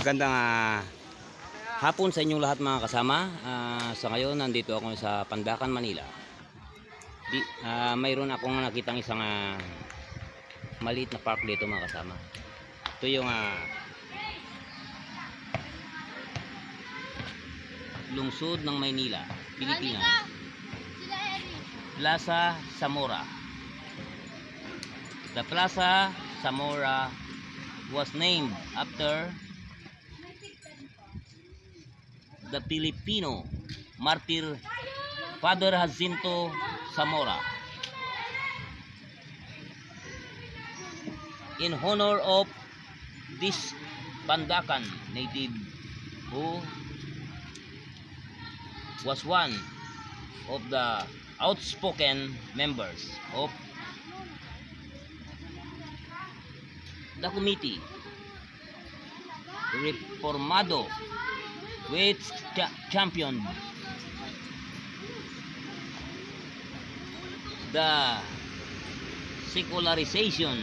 Magandang hapon sa inyong lahat mga kasama. Sa ngayon nandito ako sa Pandacan, Manila. Mayroon akong nakitang isang maliit na park dito mga kasama. Ito yung lungsod ng Maynila, Pilipinas. Plaza Zamora. The Plaza Zamora was named after the Filipino martyr Father Jacinto Zamora, in honor of this Pandacan native who was one of the outspoken members of the committee Reformado, which championed the secularization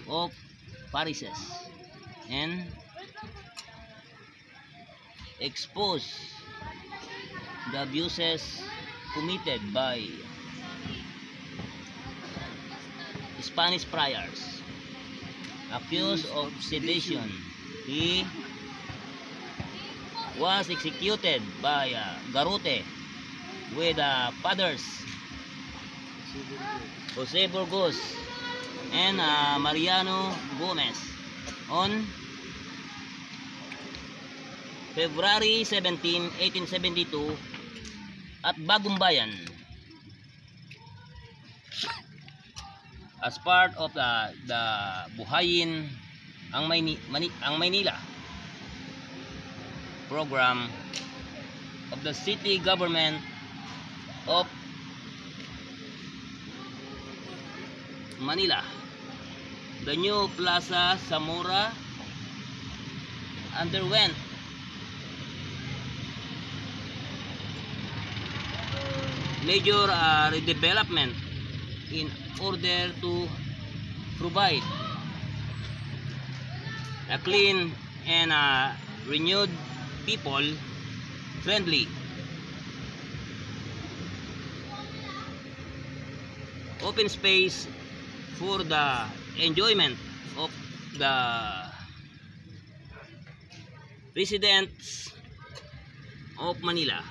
of parishes and exposed the abuses committed by Spanish friars accused of sedition. He was executed by Garute with fathers Jose Burgos and Mariano Gomez on February 17, 1872 at Bagong Bayan as part of the Buhayin ang Maynila program of the city government of Manila. The new Plaza Zamora underwent major redevelopment in order to provide a clean and renewed, people friendly open space for the enjoyment of the residents of Manila.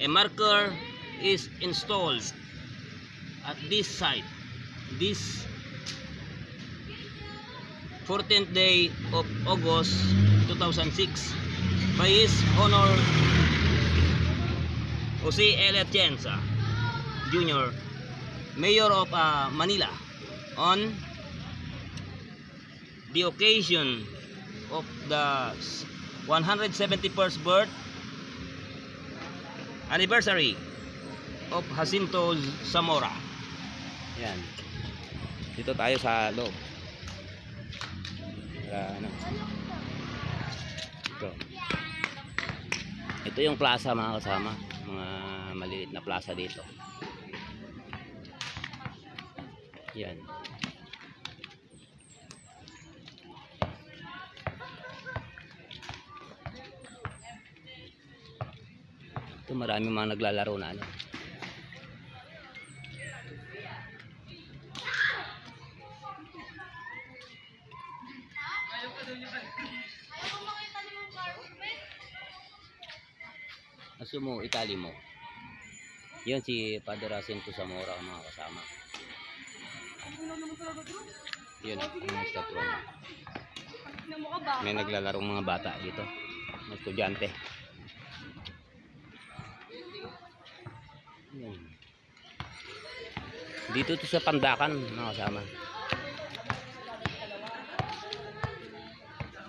A marker is installed at this site this 14th day of August 2006 by His Honor Jose L. Atienza Jr., Mayor of Manila, on the occasion of the 171st birth anniversary of Jacinto Zamora. Yan. Dito tayo sa loob. Ito yung plaza mga kasama, mga maliliit na plaza dito. Yan. Ito marami mga naglalaro na ano. Aso mo, itali mo. Yan si Father Jacinto Zamora mga kasama. Yun, ang statue niya. May naglalarong mga bata dito, mga estudyante. Yan. Dito to sa Pandacan mga kasama.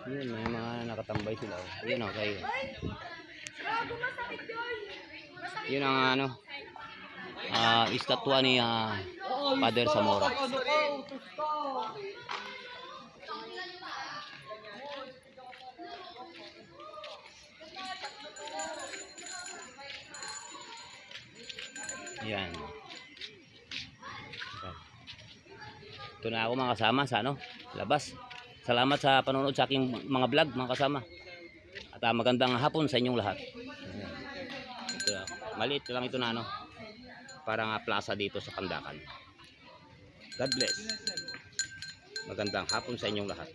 Yun, may mga nakatambay sila. Yun, okay. Yun ang ano, estatwa ni Father Zamora. Yan. Ito na ako mga kasama sa ano, labas Salamat sa panonood sa aking mga vlog, mga kasama. At magandang hapon sa inyong lahat. Ito, maliit lang ito na ano. Parang plaza dito sa Pandakan. God bless. Magandang hapon sa inyong lahat.